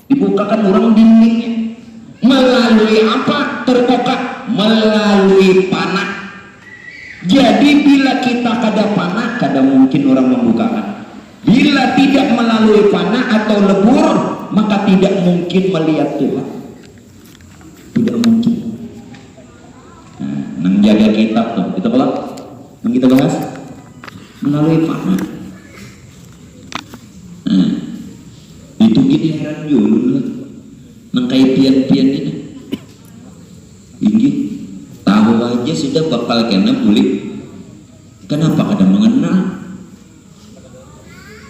Dibukakan orang dindingnya. Melalui apa terbuka? Melalui panah. Jadi bila kita kada panah, kada mungkin orang membukakan. Bila tidak melalui panah atau lebur, maka tidak mungkin melihat Tuhan. Tidak mungkin. Nah, nang jaga kitab tuh, kita kalau yang kita bahas melalui panah. Nah, itu gini heran dulu, nang kayak pian-pian ini. Ini tahu aja sudah bakal kena bulik. Kenapa kada mengenal?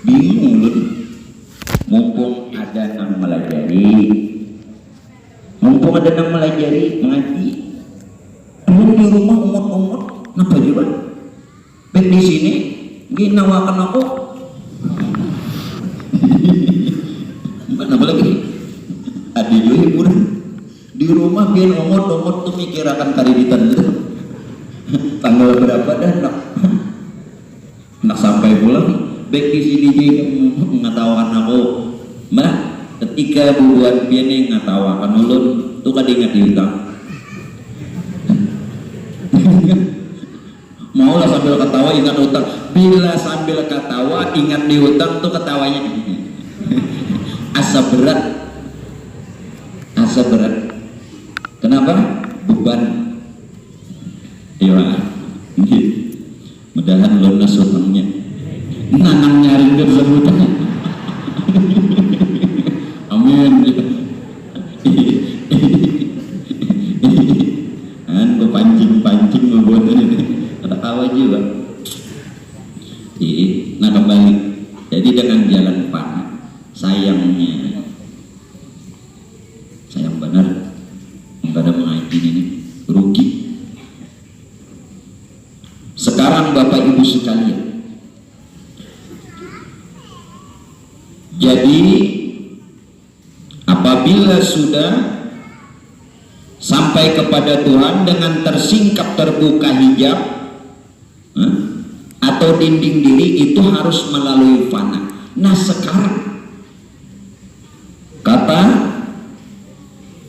Bingung loh. Mumpung ada nang melajari, mengaji. Dulu di rumah umut-umut, ngapa juga? Ben di sini, ginawakan aku. Kenapa lagi? Ada juga hiburan. Di rumah biar umut-umut tuh mikir akan kariditan itu. Tanggal berapa dan nak sampai pulang. Baik di sini dia mengatakan aku, mbak. Ketika buat dia nih ngatawakan ulun, tuh kan ingat diutang. Maulah sambil ketawa ingat utang. Bila sambil ketawa ingat diutang tuh ketawanya asa berat. Kenapa? Beban. Iya. Mudahan lunas utangnya. Nanang nyaring tersebut. Amin. Kan pancing membuat ini ketawa juga. Nah kembali. Jadi dengan jalan panah, sayang benar pada mengaji ini rugi. Sekarang Bapak Ibu sekalian, jadi apabila sudah sampai kepada Tuhan dengan tersingkap terbuka hijab atau dinding diri, itu harus melalui fana. Nah sekarang kata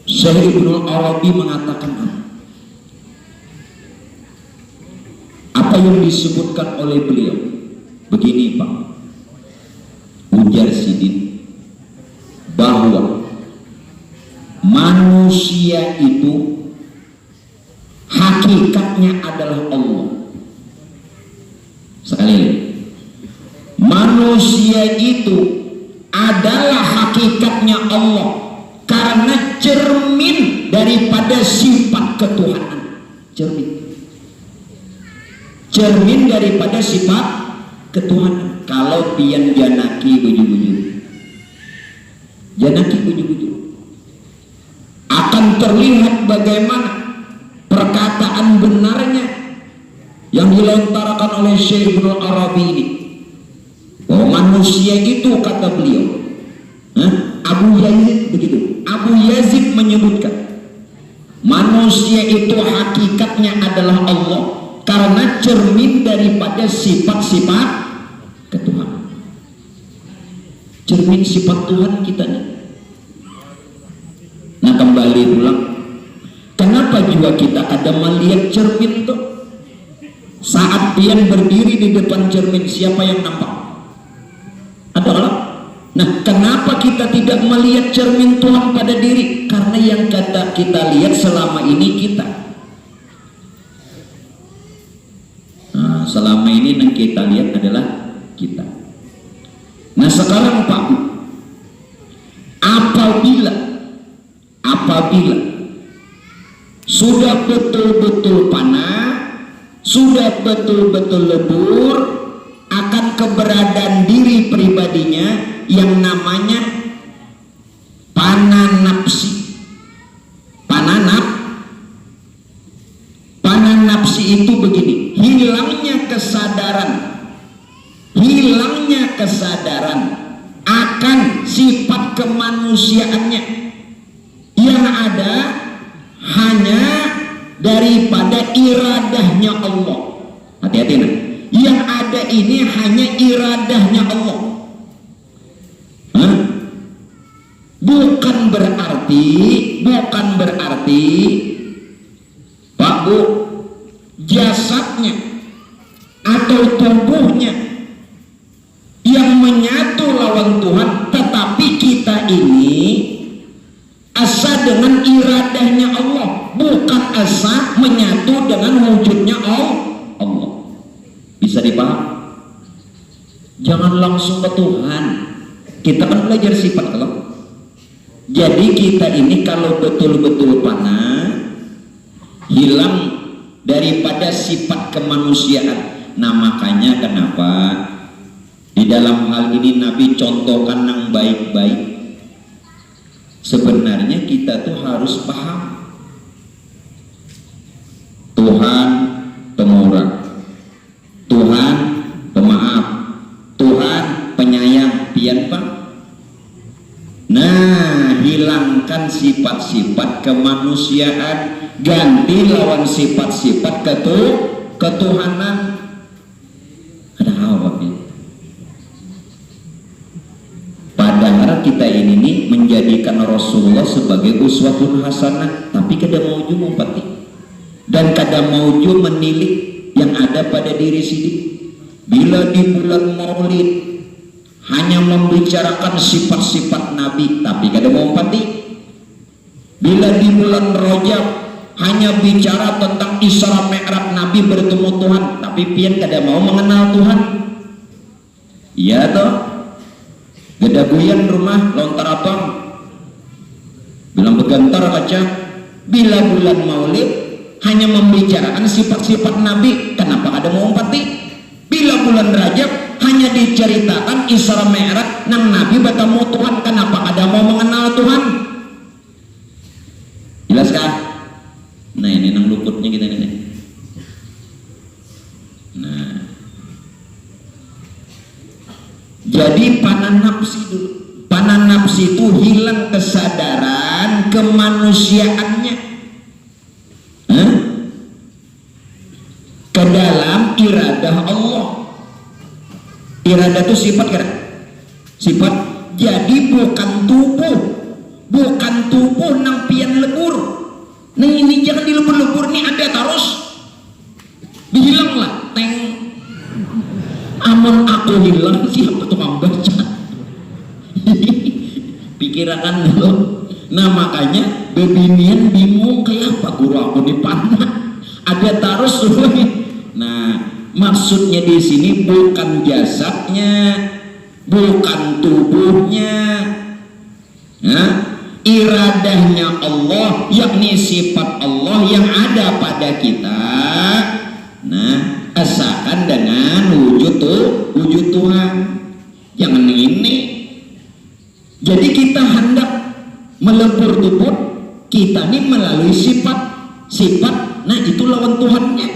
Syekh Ibnul Arabi mengatakan apa yang disebutkan oleh beliau begini Pak, ujar Sidin, bahwa manusia itu hakikatnya adalah Allah. Sekali lagi, manusia itu adalah hakikatnya Allah karena cermin daripada sifat ketuhanan. Cermin daripada sifat ketuhanan. Kalau pian janaki buju-buju akan terlihat bagaimana perkataan benarnya yang dilontarkan oleh Syekh Ibnul Arabi ini, bahwa manusia itu, kata beliau, Abu Yazid begitu. Abu Yazid menyebutkan manusia itu hakikatnya adalah Allah karena cermin daripada sifat-sifat ketuhanan. Cermin sifat Tuhan kita nih. Nah kembali pulang, kenapa juga kita ada melihat cermin tuh? Saat pian berdiri di depan cermin, siapa yang nampak? Ada orang? Nah kenapa kita tidak melihat cermin Tuhan pada diri? Karena yang kita lihat selama ini kita. Nah, selama ini yang kita lihat adalah kita. Nah sekarang Pak, apabila sudah betul-betul panah, sudah betul-betul lebur akan keberadaan diri pribadinya yang namanya panah nafsi. Panah nafsi itu begini, hilangnya kesadaran akan sifat kemanusiaannya, yang ada hanya daripada iradahnya Allah. Hati-hati nah, yang ada ini hanya iradahnya Allah, bukan berarti Pak Bu, jasadnya atau tubuhnya yang menyatu lawan Tuhan, tetapi kita ini asa dengan iradahnya Allah, bukan asa menyatu dengan wujudnya Allah. Bisa dipaham? Jangan langsung ke Tuhan. Kita kan belajar sifat kalau. Jadi kita ini kalau betul-betul panah, hilang daripada sifat kemanusiaan. Nah makanya kenapa di dalam hal ini Nabi contohkan yang baik-baik. Sebenarnya kita tuh harus paham Tuhan pemurah, Tuhan pemaaf, Tuhan penyayang, pian Pak. Nah, hilangkan sifat-sifat kemanusiaan, ganti lawan sifat-sifat ketuhanan. Ada apa ini? Padahal kita ini nih menjadikan Rasulullah sebagai uswatun hasanah, tapi kada mauju mumpati dan kada mauju menilik yang ada pada diri sendiri. Bila di bulan Maulid hanya membicarakan sifat-sifat Nabi, tapi kada mumpati. Bila di bulan Rajab hanya bicara tentang Isra Mi'raj Nabi bertemu Tuhan, tapi pian kada mau mengenal Tuhan. Iya toh? Gedaguyan rumah lontar abang bilang begantar kaca. Bila bulan Maulid hanya membicarakan sifat-sifat Nabi, kenapa ada mau umpati? Bila bulan Rajab hanya diceritakan Isra Mi'raj nang Nabi bertemu Tuhan, kenapa ada mau mengenal Tuhan? Jelas kah? Nah ini nang luputnya kita ini. Nah, jadi panah nafsi dulu. Panah nafsi itu hilang kesadaran kemanusiaannya ke dalam iradah Allah. Iradah itu sifat kan? Sifat. Jadi bukan tubuh nang pian lebur. Nah ini jangan dilebur-lebur nih, ada terus dihilang lah teng. Amun aku hilang siapa tukang baca. Pikirakan dulu. Nah makanya bebinian bingung kayak apa guru aku dipanah ada terus dulu. Nah maksudnya di sini bukan jasadnya, bukan tubuhnya, nah, iradahnya Allah, yakni sifat Allah yang ada pada kita. Nah asalkan dengan wujud Tuhan, jangan ini. Jadi kita hendak melebur tubuh kita ini melalui sifat. Nah itu lawan Tuhannya.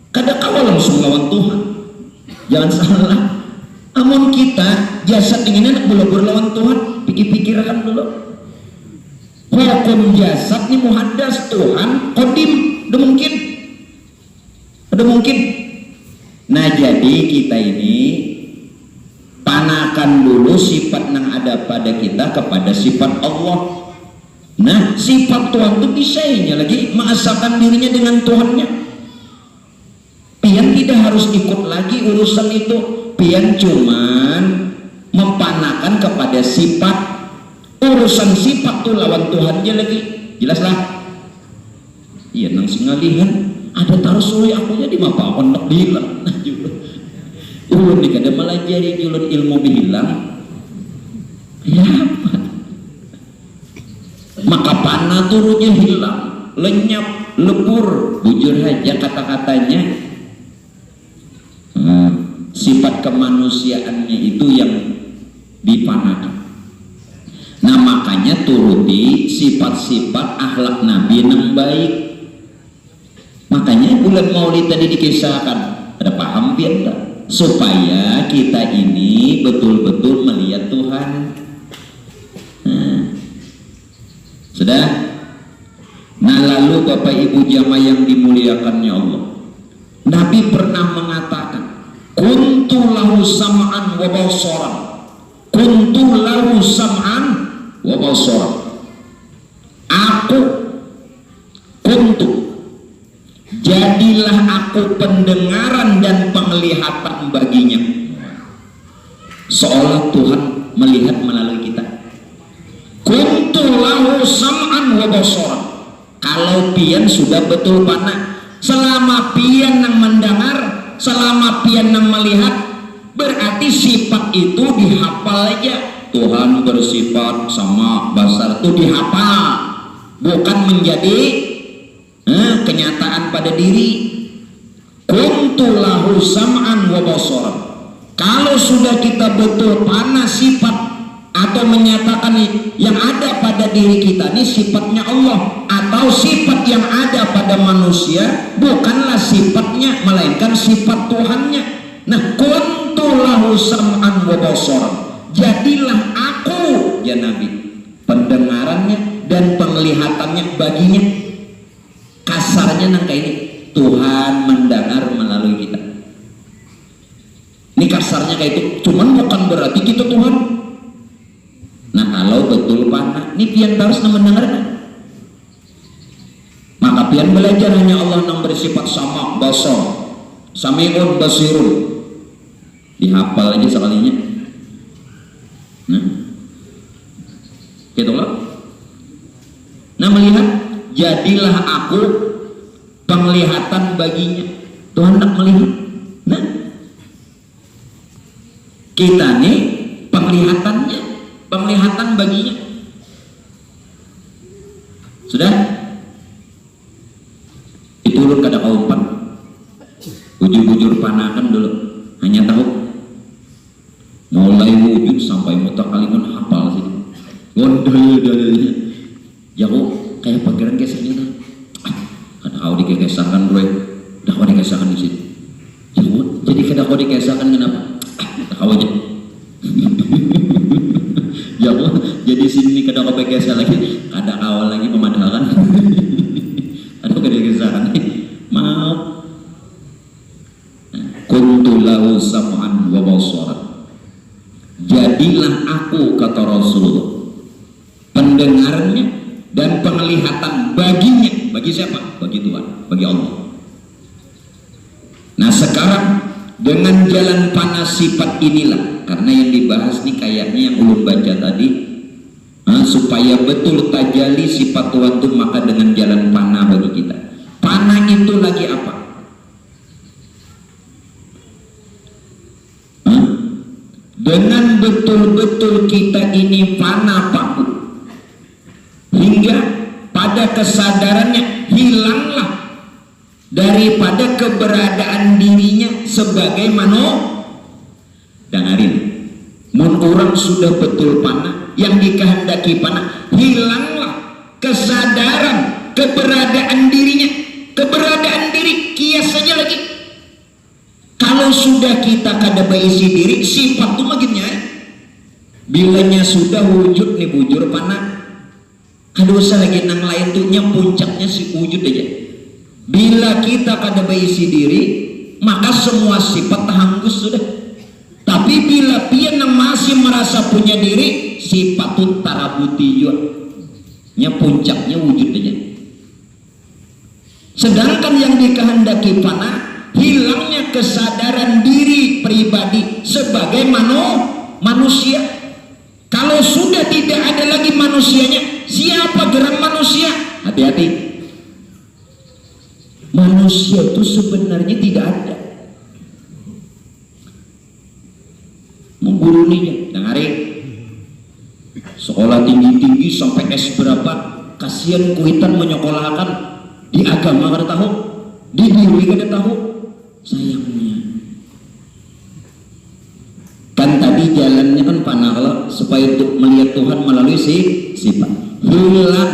Kada kawal langsung lawan Tuhan. Jangan salah. Amun kita jasad ingin nak melebur lawan Tuhan, pikir-pikirkan dulu. Hukum jasad ini muhaddas, Tuhan kodim, ada mungkin. Nah jadi kita ini panakan dulu sifat yang ada pada kita kepada sifat Allah. Nah sifat Tuhan itu bisanya lagi mengasalkan dirinya dengan Tuhannya. Pian tidak harus ikut lagi urusan itu. Pian cuman mempanakan kepada sifat. Urusan sifat tuh lawan Tuhannya lagi. Jelaslah. Iya nang singalihan ada taruh suwi aku jadi mapa pondok bilang. Nah juga ulun nih kada melajari julun ilmu bilang ya apa maka panah turunnya hilang, lenyap, lebur, bujur aja kata-katanya. Sifat kemanusiaannya itu yang dipanahkan. Nah makanya turuti sifat-sifat akhlak Nabi yang baik. Makanya bulan Maulid tadi dikisahkan, ada paham biar supaya kita ini betul-betul melihat Tuhan. Sudah? Nah lalu Bapak Ibu jamaah yang dimuliakannya Allah, Nabi pernah mengatakan kuntu lahu sam'an wa basaran, kuntu lahu sam'an wa basaran. aku pendengaran dan penglihatan baginya. Seolah Tuhan melihat melalui kita. Kuntu lahu sam'an wa basaran. Kalau pian sudah betul pana, selama pian yang mendengar, selama pian yang melihat, berarti sifat itu dihafal aja. Tuhan bersifat sama basar itu dihafal, bukan menjadi kenyataan pada diri. Kuntu lahu sam'an wa basaran. Kalau sudah kita betul pana sifat atau menyatakan yang ada pada diri kita ini sifatnya Allah atau sifat yang ada pada manusia, bukanlah sifatnya melainkan sifat Tuhannya. Nah, kuntu lahu sam'an wa basaran, jadilah aku ya Nabi pendengarannya dan penglihatannya baginya. Kasarnya nangka ini, Tuhan mendengar melalui kita. Ini kasarnya kayak itu, cuman bukan berarti kita Tuhan. Nah, kalau betul pana, ini pian harus mendengar. Maka pian belajar hanya Allah yang bersifat sama, basar, sami'un basirun. Dihafal aja sekalinya. Nah, gitu loh. Nah, melihat, jadilah aku penglihatan baginya. Tuhan tak melihat. Nah, kita nih penglihatannya, penglihatan baginya. Sudah? Itu ulun kada kaupan. Bujur-bujur panakan dulu. Hanya tahu mulai wujud sampai mutakalimun hafal sih. Dalil-dalilnya. Ya kok kayak pikiran kesanya tuh. Kada kau dikesakan bro. Dah kau dikesakan di situ. Jadi kada kau dikesakan kenapa? Kau aja. Ya kok jadi sini kada kau bekesa lagi. Kada awal lagi pemadhalan. Ada kada dikesakan. Mau. Kuntu lahu sam'an wa basaran. Jadilah aku, kata Rasulullah, pendengarnya dan penglihatan baginya. Bagi siapa? Bagi Tuhan, bagi Allah. Nah, sekarang dengan jalan panah sifat inilah, karena yang dibahas nih kayaknya yang ulun baca tadi, supaya betul tajali sifat Tuhan itu, maka dengan jalan panah bagi kita. Panah itu lagi apa? Dengan betul-betul kita ini panah paku, hingga pada kesadarannya hilanglah daripada keberadaan dirinya sebagai manusia. Dengarin, mun orang sudah betul panah, yang dikehendaki panah, hilanglah kesadaran keberadaan dirinya. Keberadaan diri kias saja lagi. Kalau sudah kita kada berisi diri, sifat itu makinnya. Bilanya sudah wujud nih bujur panah, kada usah lagi nang lain tuh, puncaknya si wujud aja. Bila kita kada berisi diri, maka semua sifat terhanggus sudah. Tapi bila pian yang masih merasa punya diri, sifat itu tarabuti juga. Puncaknya wujud aja. Sedangkan yang dikehendaki panah, hilangnya kesadaran diri pribadi sebagai manusia. Kalau sudah tidak ada lagi manusianya, siapa gerak manusia? Hati-hati. Manusia itu sebenarnya tidak ada. Mengguruninya, dengarin. Sekolah tinggi-tinggi sampai S berapa, kasihan kuitan menyekolahkan di agama kada tahu, di diri kada tahu. Sayangnya kan tadi jalannya kan panah kalau supaya untuk melihat Tuhan melalui sifat, hilang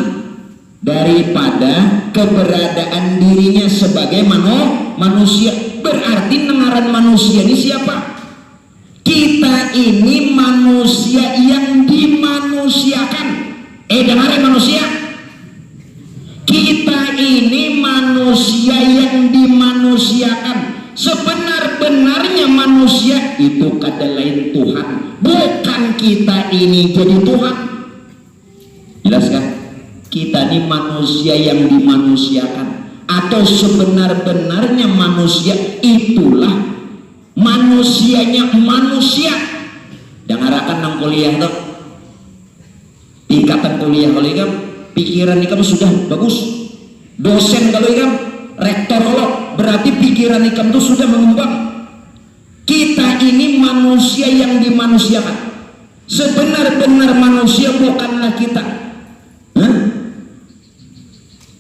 daripada keberadaan dirinya sebagai manusia. Berarti nengaran manusia ini siapa? Kita ini manusia yang dimanusiakan. Dengarin manusia, kita ini manusia yang dimanusiakan. Sebenar-benarnya manusia itu kada lain Tuhan, bukan kita ini jadi Tuhan. Jelas kan? Kita ini manusia yang dimanusiakan. atau sebenar-benarnya manusia itulah manusianya manusia. Dengarkan nang kuliah tuh, tingkatan kuliah kalau ikam pikiran ikam sudah bagus, dosen kalau ikam rektor kalau berarti pikiran ikam tuh sudah mengembang. Kita ini manusia yang dimanusiakan. Sebenar-benar manusia bukanlah kita.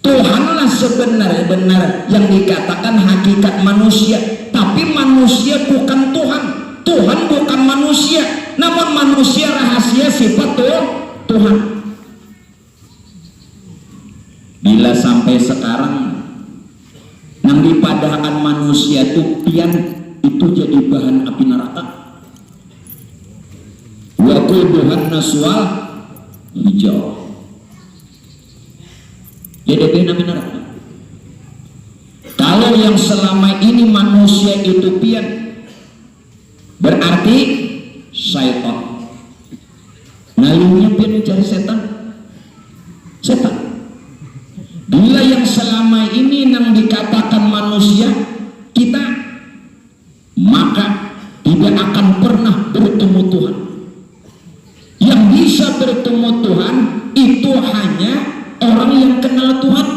Tuhanlah sebenar-benar yang dikatakan hakikat manusia. Tapi manusia bukan Tuhan. Tuhan bukan manusia. Namun manusia rahasia sifat Tuhan. Bila sampai sekarang yang dipadahkan manusia itu pian itu jadi bahan api neraka. Wa quduhan naswal hijau. Jadi bahan api neraka. Kalau yang selama ini manusia itu pian, berarti syaitan. Ngayunya pian mencari setan. Setan. Bila yang selama ini yang dikatakan manusia kita, maka tidak akan pernah bertemu Tuhan. Yang bisa bertemu Tuhan itu hanya orang yang kenal Tuhan.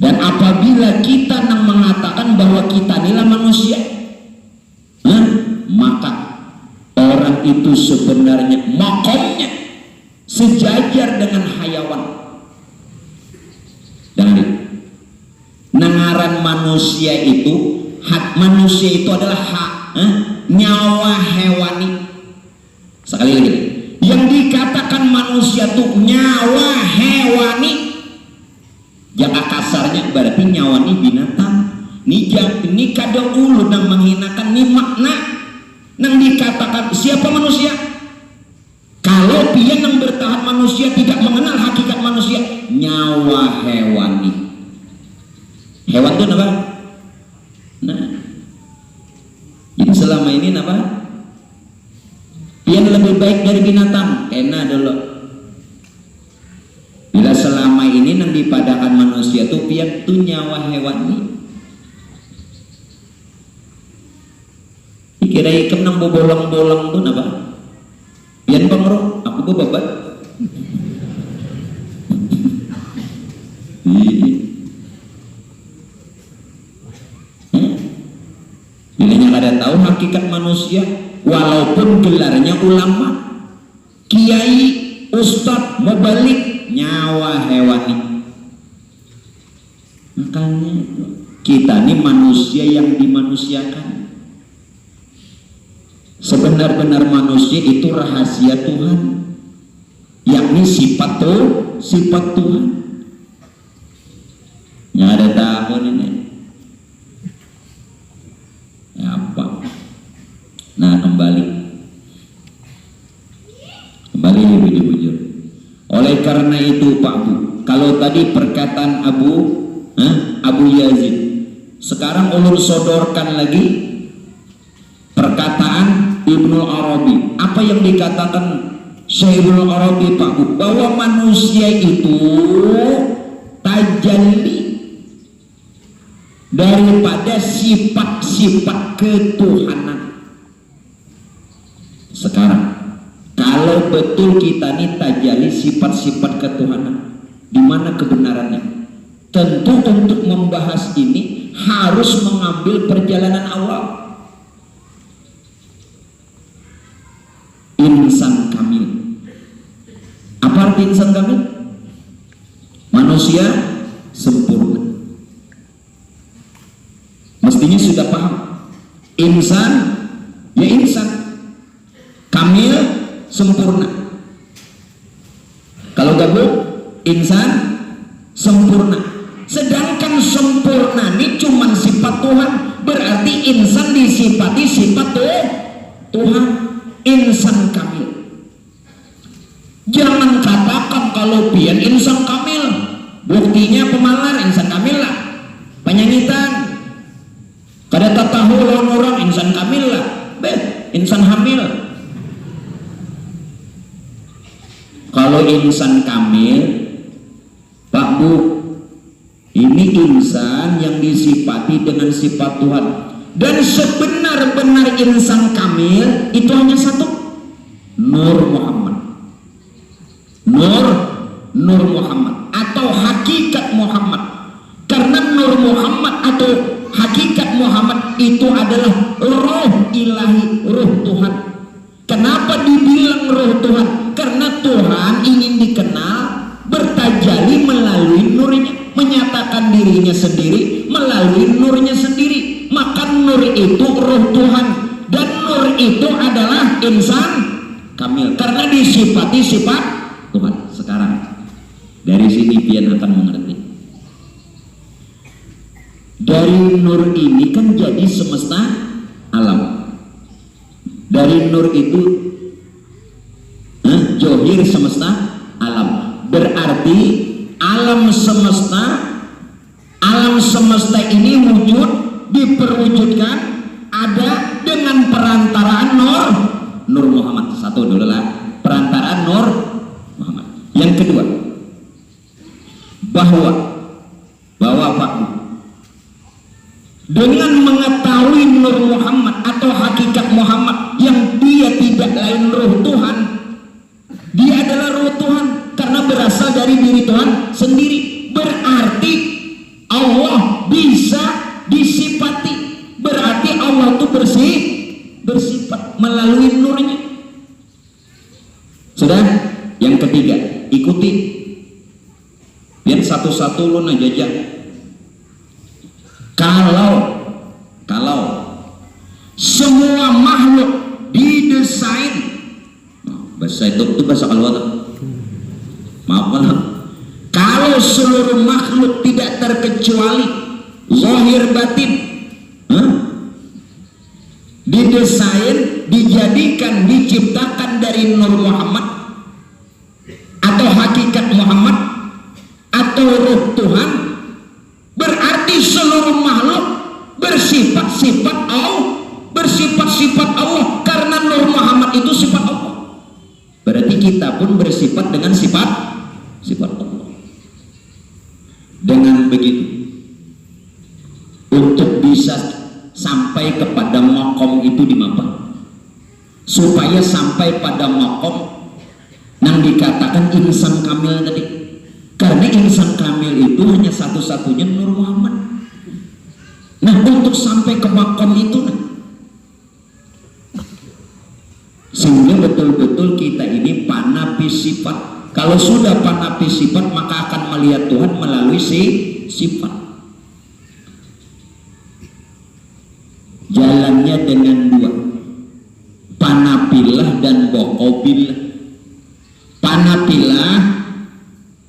Dan apabila kita yang mengatakan bahwa kita inilah manusia, maka orang itu sebenarnya makomnya sejajar dengan hayawan. Dan nangaran manusia itu, hak manusia itu adalah hak nyawa hewani. Sekali lagi, yang dikatakan manusia itu nyawa hewani, jaka kasarnya berarti nyawa ini binatang. Ini kada ulu dan menghinakan ini makna yang dikatakan siapa manusia. Kalau dia yang bertahan manusia tidak mengenal hakikat manusia, nyawa hewani. Hewan itu apa? Nah, jadi selama ini apa? Dia lebih baik dari binatang, kena dulu. Bila selama ini yang dipadakan manusia itu pian itu nyawa hewani. Kira ikem nang bolang-bolang tuh apa? Pian pengro, aku bebabat. Bilanya kada tahu hakikat manusia, walaupun gelarnya ulama, kiai, ustadz, mubalik, nyawa hewani. Makanya kita ini manusia yang dimanusiakan. Sebenar-benar manusia itu rahasia Tuhan, yakni sifat Tuhan. Yang ada tahun ini ya apa? Nah kembali bujur-bujur. Oleh karena itu Pak Bu, kalau tadi perkataan Abu Yazid, sekarang ulun sodorkan lagi perkataan Ibnu Arabi. Apa yang dikatakan Syekhul Arabi Pak Bu, bahwa manusia itu tajalli daripada sifat-sifat ketuhanan. Sekarang kalau betul kita ini tajalli sifat-sifat ketuhanan, di mana kebenarannya? Tentu untuk membahas ini harus mengambil perjalanan awal. Insan kamil. Apa arti insan kamil? Manusia sempurna. Mestinya sudah paham. Insan ya insan, kamil sempurna. Kalau gabung insan sempurna. Sedangkan sempurna ini cuma sifat Tuhan, berarti insan disifati sifat Tuhan. Insan kamil. Jangan katakan kalau pian insan kamil, buktinya pemalar insan kamil lah, penyanyitan kada tahu lawan orang insan kamil lah, insan hamil. Kalau insan kamil Pak Bu, insan yang disifati dengan sifat Tuhan. Dan sebenar-benar insan kamil itu hanya satu, Nur Muhammad. Nur Muhammad atau hakikat Muhammad. Karena Nur Muhammad atau hakikat Muhammad itu adalah roh ilahi, roh Tuhan. Kenapa dibilang roh Tuhan? Karena Tuhan ingin dikenal, bertajalli melalui nurnya, menyatakan dirinya sendiri melalui nurnya sendiri. Maka nur itu roh Tuhan, dan nur itu adalah insan kamil karena disifati sifat Tuhan. Sekarang dari sini pian akan mengerti. Dari nur ini kan jadi semesta alam. Dari nur itu johir semesta alam. Berarti alam semesta ini wujud, diperwujudkan ada dengan perantaraan Nur Muhammad. Satu dulu lah, perantaraan Nur Muhammad. Yang kedua, bahwa Pak, dengan mengetahui Nur Muhammad atau hakikat Muhammad yang dia tidak lain roh Tuhan, dia adalah roh Tuhan karena berasal dari diri Tuhan sendiri. Berarti Allah bisa disifati, berarti Allah itu bersifat melalui nurnya. Sudah? Yang ketiga, ikuti biar satu-satu lu najajah. Kalau semua makhluk didesain, bahasa itu bahasa keluar, maaf, kalau seluruh makhluk tidak terkecuali zahir batin didesain, dijadikan, diciptakan dari Nur Muhammad atau hakikat Muhammad atau ruh Tuhan, berarti seluruh makhluk bersifat-sifat Allah karena Nur Muhammad itu sifat Allah. Berarti kita pun bersifat dengan sifat Allah. Dengan begitu, untuk bisa sampai kepada makom itu di mana? Supaya sampai pada makom yang dikatakan insan kamil tadi. Karena insan kamil itu hanya satu-satunya Nur Muhammad. Nah, untuk sampai ke makom itu, sehingga betul-betul kita ini panapi sifat. Kalau sudah panapi sifat, maka akan melihat Tuhan melalui sifat. Jalannya dengan dua, panapilah dan bokobilah. Panapilah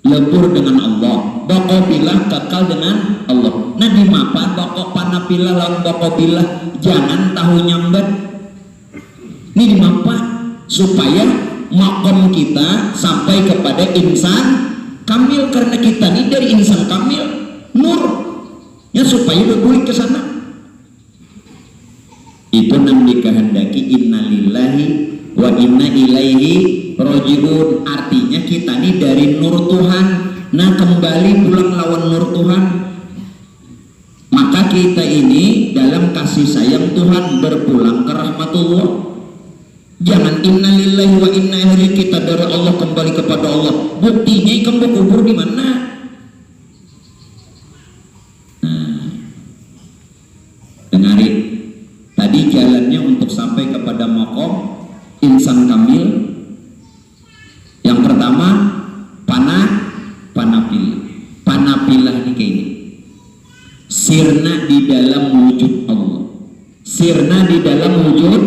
lebur dengan Allah, bokobilah kekal dengan Allah. Nah, di mapan bokok panapilah lawan bokobilah, jangan tahu nyambat. Ini di mapan supaya makom kita sampai kepada insan kamil, karena kita ini dari insan kamil nur ya, supaya berbalik ke sana. Itu nam dikehendaki innalillahi wa inna ilaihi rojiun, artinya kita ini dari nur Tuhan. Nah, kembali pulang lawan nur Tuhan, maka kita ini dalam kasih sayang Tuhan berpulang ke rahmatullah. Jangan innalillahi wa inna ilaihi, kita dari Allah kembali kepada Allah. Buktinya ikan kubur di mana? Nah, dengarin. Tadi jalannya untuk sampai kepada makom insan kamil. Yang pertama, panapilah nih kayak ini. Sirna di dalam wujud Allah. Sirna di dalam wujud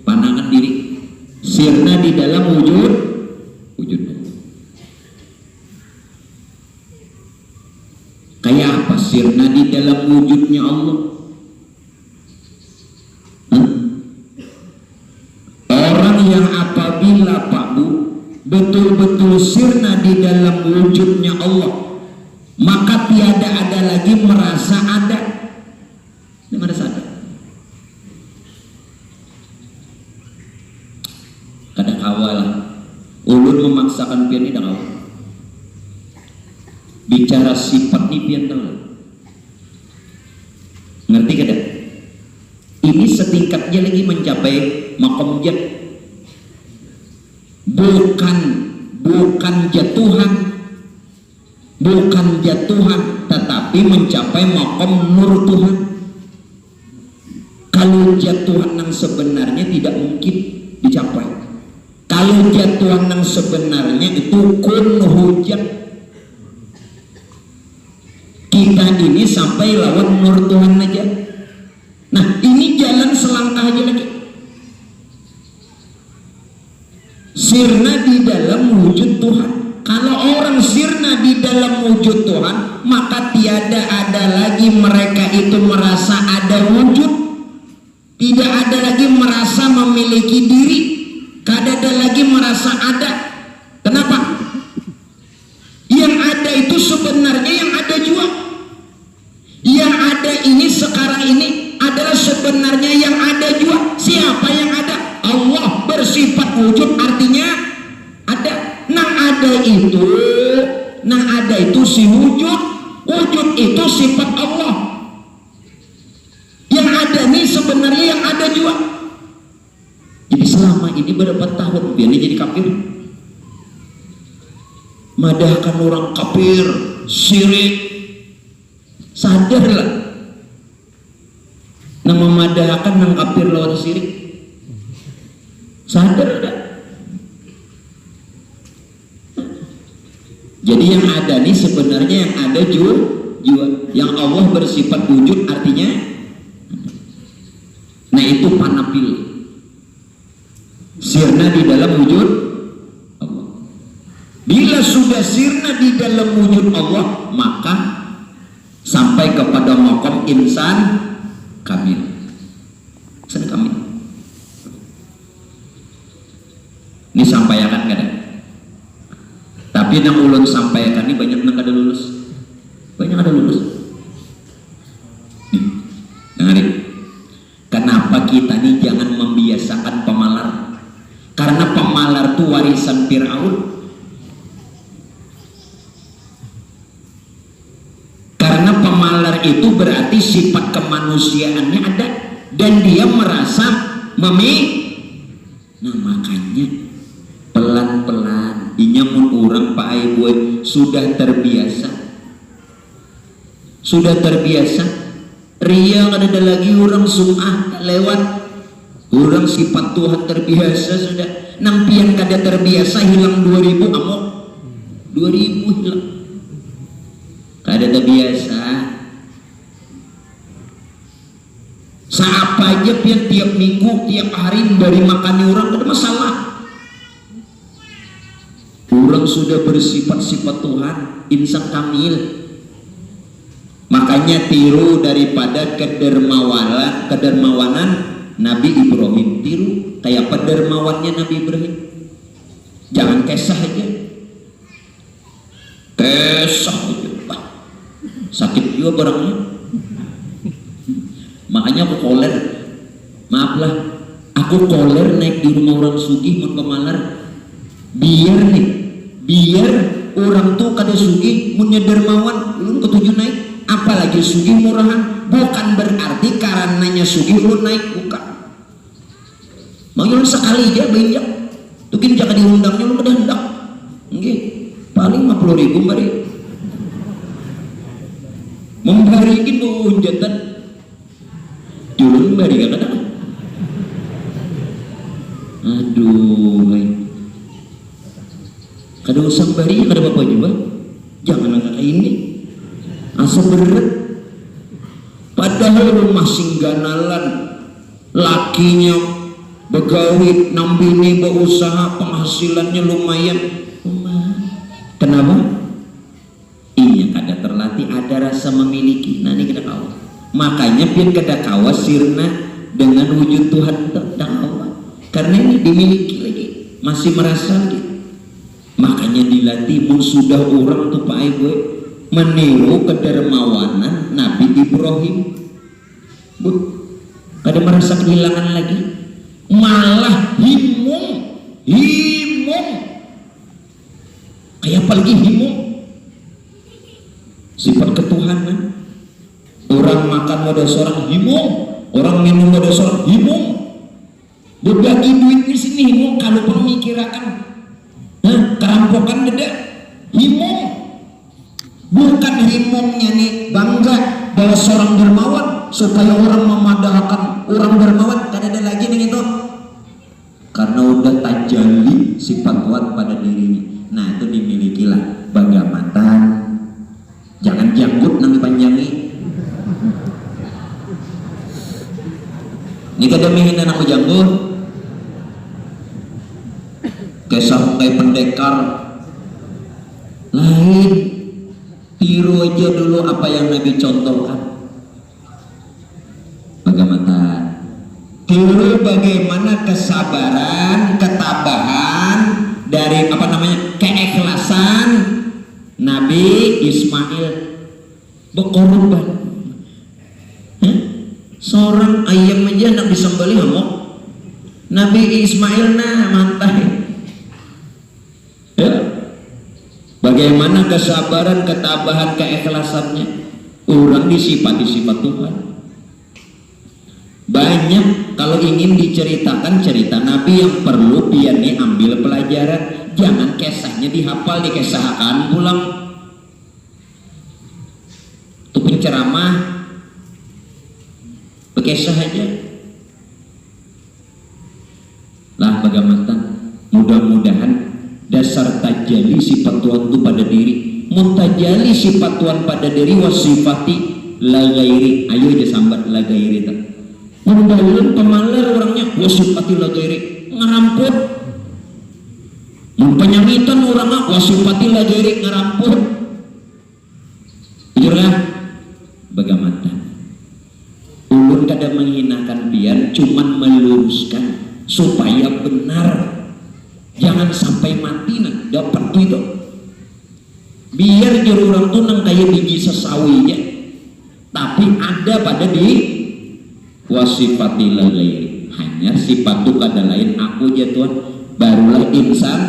pandangan diri, sirna di dalam wujud kayak apa sirna di dalam wujudnya Allah? Orang yang apabila Pak Bu betul-betul sirna di dalam wujudnya Allah, maka tiada ada lagi merasa ada. Ini merasa ada. Kadang awal ulun memaksakan pian ini awal. bicara sifat nih pian tahu, ngerti kada? Ini setingkatnya lagi mencapai makom jat, bukan jatuhan, tetapi mencapai makom nur Tuhan. Kalau jatuhan yang sebenarnya tidak mungkin dicapai. Kalau jatuhan yang sebenarnya itu kun hujat. Kita ini sampai lawan nur Tuhan aja. Nah, ini jalan selangkah aja lagi. Sirna di dalam wujud Tuhan. Kalau orang sirna di dalam wujud Tuhan, maka tiada ada lagi mereka itu merasa ada wujud. Tidak ada lagi merasa memiliki diri. Tidak ada lagi merasa ada. Kenapa? Yang ada itu sebenarnya yang ada juga. Yang ada ini sekarang ini adalah sebenarnya yang ada juga. Siapa yang ada? Allah bersifat wujud, artinya ada. Nang ada itu si wujud. Wujud itu sifat Allah. Yang ada nih sebenarnya yang ada juga. Jadi selama ini berapa tahun biarnya jadi kafir, madahkan orang kafir, syirik, sadarlah. Nang memadahkan nang kafir lawan syirik, sadar tak? Jadi yang ada nih sebenarnya yang ada juga. Yang Allah bersifat wujud artinya, nah itu panapil, sirna di dalam wujud Allah. Bila sudah sirna di dalam wujud Allah, maka sampai kepada maqam insan kamil. Insan kamil. Ini sampaikan kadang. Tapi yang ulun sampaikan ini banyak yang kada lulus. Banyak ada lulus. Nih, dengarin. Kenapa kita nih jangan membiasakan pemalar? Karena pemalar itu warisan Fir'aun. Karena pemalar itu berarti sifat kemanusiaannya ada dan dia merasa nah makanya pelan-pelan inyamun orang Pak Aiboy sudah terbiasa ria kan ada lagi orang sum'ah lewat orang sifat Tuhan terbiasa sudah nampian kada terbiasa hilang 2000 amok 2000 hilang kada terbiasa seapa aja pian tiap minggu tiap hari dari makan orang kada masalah. Orang sudah bersifat-sifat Tuhan, insan kamil. Makanya tiru daripada kedermawanan Nabi Ibrahim. Tiru kayak pedermawannya Nabi Ibrahim. Jangan kesah aja. Kesah aja. Sakit juga barangnya. Makanya aku koler. Maaflah, aku koler naik di rumah orang sugih mun pemalar. Biar orang tuh kada sugih mun dermawan ulun ketujuh naik. Apalagi sugih murahan, bukan berarti karenanya sugih ulun naik, bukan. Mau ulun sekali aja beinjak. Tukin jangan diundangnya ulun kada hendak. Nggih, paling 50.000 bari. Membarikin unjatan. Ulun bari kada. Aduh, kada usah bari, kada apa-apa juga. Jangan angkat ini. Asa berat. Padahal rumah singganalan lakinya begawit nambini berusaha penghasilannya lumayan. Kenapa? Iya kada terlatih ada rasa memiliki. Nah ini kada kawa. Makanya pian kada kawa sirna dengan wujud Tuhan tak kawa. Karena ini dimiliki lagi, masih merasa lagi. Makanya dilatih mun sudah orang tuh Pak Ibu meniru kedermawanan Nabi Ibrahim. Kada merasa kehilangan lagi, malah himung kayak apalagi himung makan wadah seorang himung, orang minum wadah seorang himung, berbagi duit di sini himung. Kalau pemikirakan kerampokan deda himung, bukan himungnya nih bangga bahwa seorang dermawan supaya orang memadahkan orang dermawan. Kan ada lagi nih itu karena udah tajalli sifat Tuhan pada dirinya. Nah itu dimilikilah bagamatan. Jangan janggut nang panjangi. Ini kada menghina aku janggut. Kesah kayak pendekar. Lain. Tiru aja dulu apa yang Nabi contohkan. Bagamatan. Tiru bagaimana kesabaran, ketabahan dari apa namanya keikhlasan Nabi Ismail berkorban. Seorang ayam aja nak disembelih hamok. Nabi Ismail mantai. Ya. Bagaimana kesabaran, ketabahan, keikhlasannya. Orang disifati sifat Tuhan. Banyak kalau ingin diceritakan cerita Nabi yang perlu pian nih ambil pelajaran. Jangan kisahnya dihafal, dikisahkan pulang. Itu penceramah bekisah aja lah bagamatan. Mudah-mudahan dasar tajali sifat Tuhan itu pada diri, mutajali sifat Tuhan pada diri wasifati la ghairi. Ayo aja sambat la ghairi tak mudah-mudahan pemaler orangnya wasifati la ghairi ngeramput, penyamitan orangnya wasifati la ghairi ngeramput. Jujurlah bagamatan ulun kada menghinakan pian, cuman meluruskan supaya benar. Jangan sampai mati nah dapat itu. Biar jero orang tuh nang kayak biji sesawinya, tapi ada pada di wasifati la ghairi. Hanya sifat itu kada lain aku aja Tuhan, barulah insan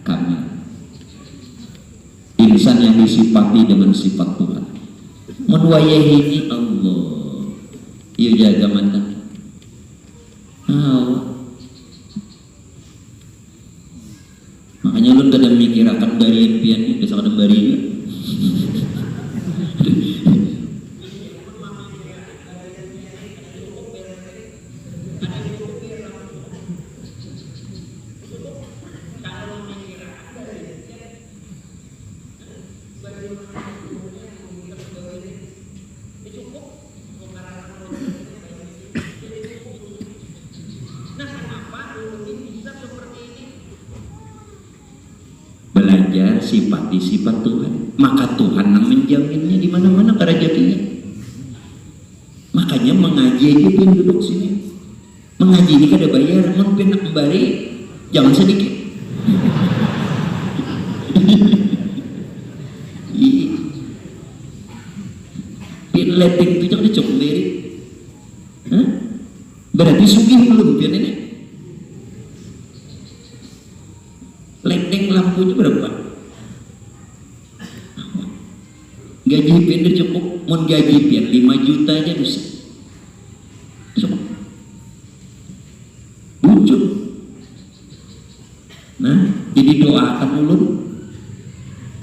kami. Insan yang disifati dengan sifat Tuhan. Menwayahi Allah. Iya jaga mata. Makanya lu kada mikirakan barian pian ini besok ada barian. Belajar sifat Tuhan, maka Tuhan yang menjaminnya di mana-mana rezekinya. Makanya mengaji aja pun duduk sini. Mengaji ini kada bayar, mun pin kembali jangan sedikit. Pin letting itu jangan dicok beri. Berarti sugih belum pian ini? Lendeng lampunya berapa? Gaji pian cukup, mun gaji pian 5 juta aja bisa. Cukup. Wujud. Nah, jadi doakan ulun.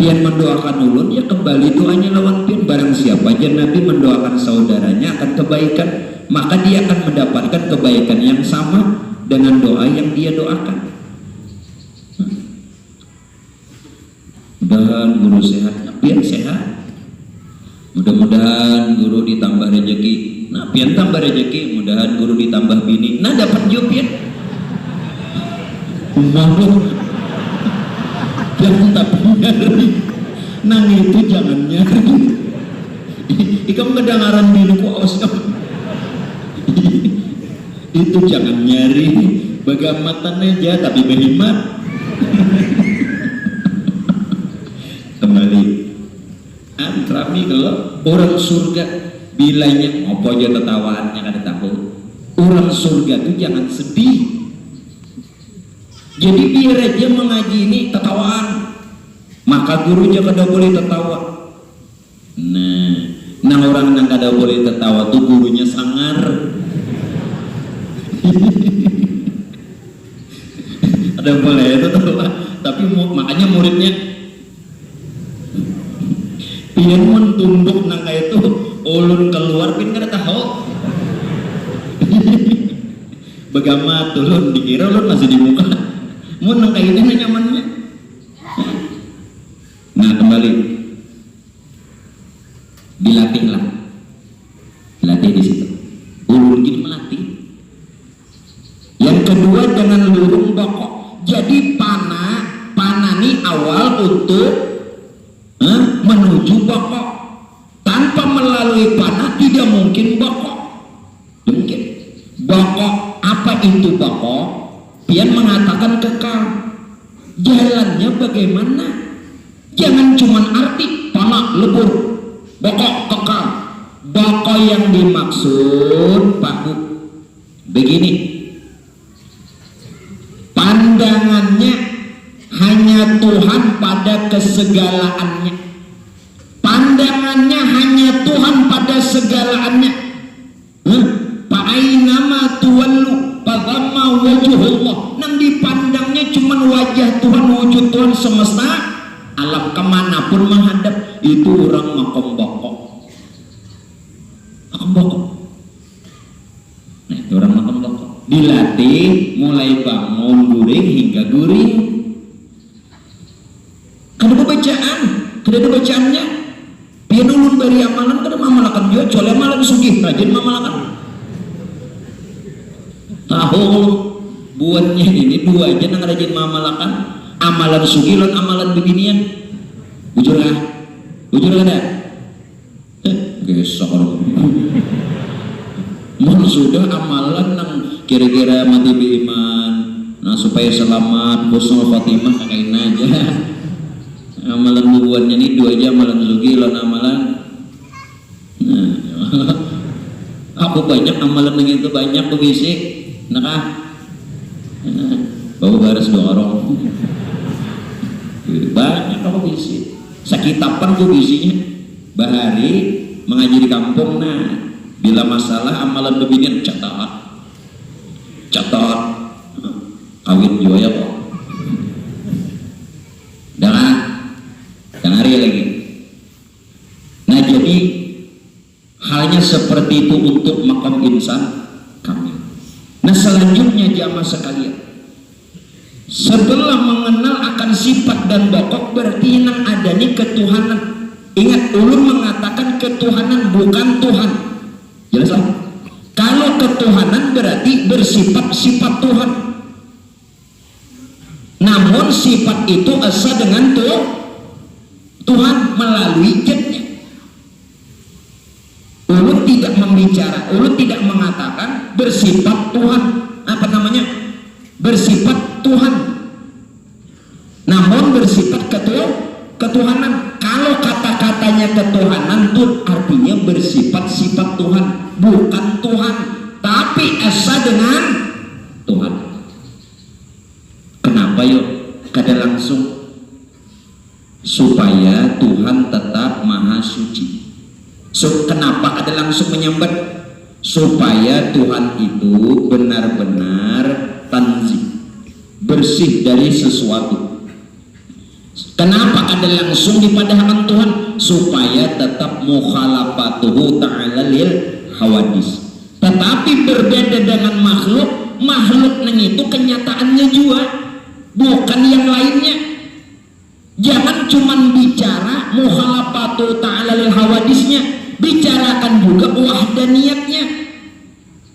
Pian mendoakan ulun, ya kembali doanya lawan pian. Barang siapa aja Nabi mendoakan saudaranya akan kebaikan, maka dia akan mendapatkan kebaikan yang sama dengan doa yang dia doakan. Mudah-mudahan guru sehat, pian sehat. Mudah-mudahan guru ditambah rezeki. Nah, pian tambah rezeki, mudahan guru ditambah bini. Nah, dapat juga pian. Malu. Jangan tapi nyari. Nang itu jangan nyari. Ikam kedengaran bini ku awas kamu. Itu jangan nyari. Bagamatan aja tapi berhikmat. Kembali antrami kalau orang surga bilanya apa aja tetawaannya kada tahu. Orang surga itu jangan sedih. Jadi biar aja mengaji ini tetawaan, maka gurunya kada boleh tertawa. Nah, Nah orang yang kada boleh tertawa tuh gurunya sangar. Ada boleh itu tuh, tapi makanya muridnya pian mun tumbuk nangka itu ulun keluar pin kada tahu. Bagama tulun dikira ulun masih di muka. Mun nangka ini nyamannya. Nah kembali dilatihlah, dilatih di situ. Ulun gini melatih. Yang kedua dengan lurung bokok. Jadi panah ini awal untuk menuju bokok. Tanpa melalui panah tidak mungkin bokok. Mungkin bokok. Apa itu bokok? Pian mengatakan kekal. Jalannya bagaimana? Jangan cuman arti panah lebur, bokok kekal. Bokok yang dimaksud Pak begini. Pandangannya hanya Tuhan pada kesegalaannya. Pandangannya hanya Tuhan pada segalaannya. Fa'ainama tuwallu fathamma wajhullah. Nang dipandangnya cuma wajah Tuhan, wujud Tuhan semesta alam, kemanapun menghadap. Itu orang makom bokok. Makom bokok. Nah itu orang makom bokok. Dilatih mulai bangun guring hingga guring. Kada ada bacaan, kada ada bacaannya. Pian ulun bari amalan kada mamalakan juga, cole amalan sugih rajin mamalakan. Tahu buatnya ini dua aja nang rajin mamalakan. Amalan sugih lan amalan beginian. Bujur kah? Bujur kada? Gesok. Mun sudah amalan nang kira-kira mati beriman, nah supaya selamat husnul khotimah kain aja. Amalan bubuannya ini dua aja, amalan sugi lan amalan. Nah, aku banyak amalan yang itu banyak aku bisi, nah bawa garis dorong. Banyak aku bisi. Sakitapan aku bisinya. Bahari mengaji di kampung, nah bila masalah amalan beginian catat kawin juga ya kok. Dan hari lagi. Nah jadi halnya seperti itu untuk makam insan kami. Nah selanjutnya jamaah sekalian, setelah mengenal akan sifat dan pokok berarti nang adanya ketuhanan. Ingat, ulun mengatakan ketuhanan bukan Tuhan. Jelas lah. Kalau ketuhanan berarti bersifat sifat Tuhan. Namun sifat itu asa dengan Tuhan melalui zatnya. Ulun tidak membicara, ulun tidak mengatakan bersifat Tuhan. Apa namanya? Bersifat Tuhan. Namun bersifat ketuhanan. Kalau kata-katanya ketuhanan itu artinya bersifat sifat Tuhan, bukan Tuhan, tapi asa dengan Tuhan. Kenapa yuk? Kada langsung. Supaya Tuhan tetap maha suci. Kenapa ada langsung menyambat? Supaya Tuhan itu benar-benar tanzih, bersih dari sesuatu. Kenapa ada langsung dipadahkan Tuhan? Supaya tetap mukhalafatuhu ta'ala lil hawadis. Tetapi berbeda dengan makhluk. Makhluk nang itu kenyataannya juga, bukan yang lainnya. Jangan cuman bicara mukhalafatuhu ta'ala lil hawadisnya, bicarakan juga wahdaniyatnya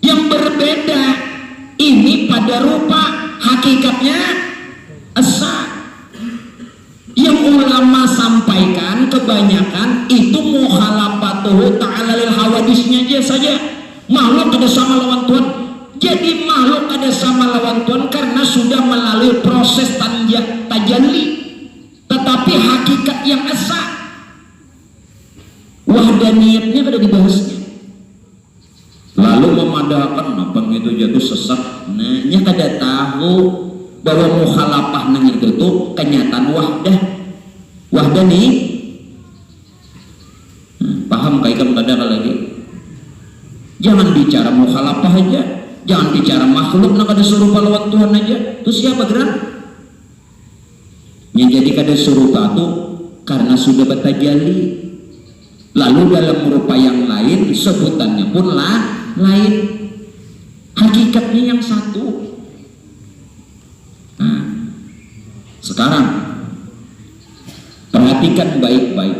yang berbeda. Ini pada rupa, hakikatnya asa. Yang ulama sampaikan kebanyakan itu mukhalafatuhu ta'ala lil hawadisnya aja saja. Makhluk ada sama lawan Tuhan. Jadi makhluk ada sama lawan Tuhan karena sudah melalui proses tajalli. Tetapi hakikat yang asa, wahdaniyatnya kada dibahasnya. Lalu memadahkan apa itu jatuh sesat. Nah, nya kada tahu bahwa mukhalafah nang itu tuh kenyataan wahdah. Wahdah nih paham kaitan pada bicara mukhalafah aja, jangan bicara makhluk nak ada suruh lawan Tuhan aja. Terus siapa gerak? Yang jadi kada suruh itu karena sudah bertajalli. Lalu dalam rupa yang lain sebutannya pun lain, hakikatnya yang satu. Nah, sekarang perhatikan baik-baik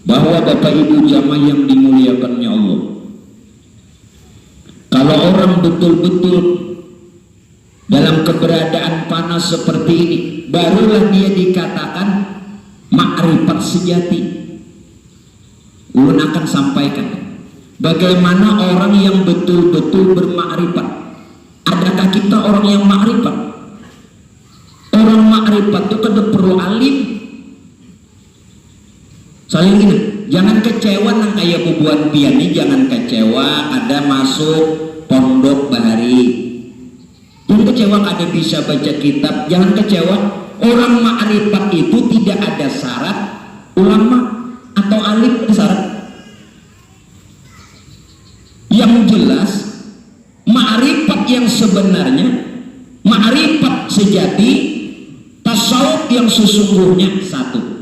bahwa Bapak Ibu jamaah yang dimuliakannya Allah, kalau orang betul-betul dalam keberadaan panas seperti ini, barulah dia dikatakan ma'rifat sejati. Ulun akan sampaikan bagaimana orang yang betul-betul bermakrifat. Adakah kita orang yang makrifat? Orang makrifat itu kan perlu alim. Soalnya gini, jangan kecewa nang kayak bubuan pian ini, jangan kecewa ada masuk pondok bahari. Jangan kecewa ada bisa baca kitab, jangan kecewa. Orang makrifat itu tidak ada syarat ulama atau alim, ada syarat. Yang jelas makrifat yang sebenarnya, makrifat sejati, tasawuf yang sesungguhnya satu.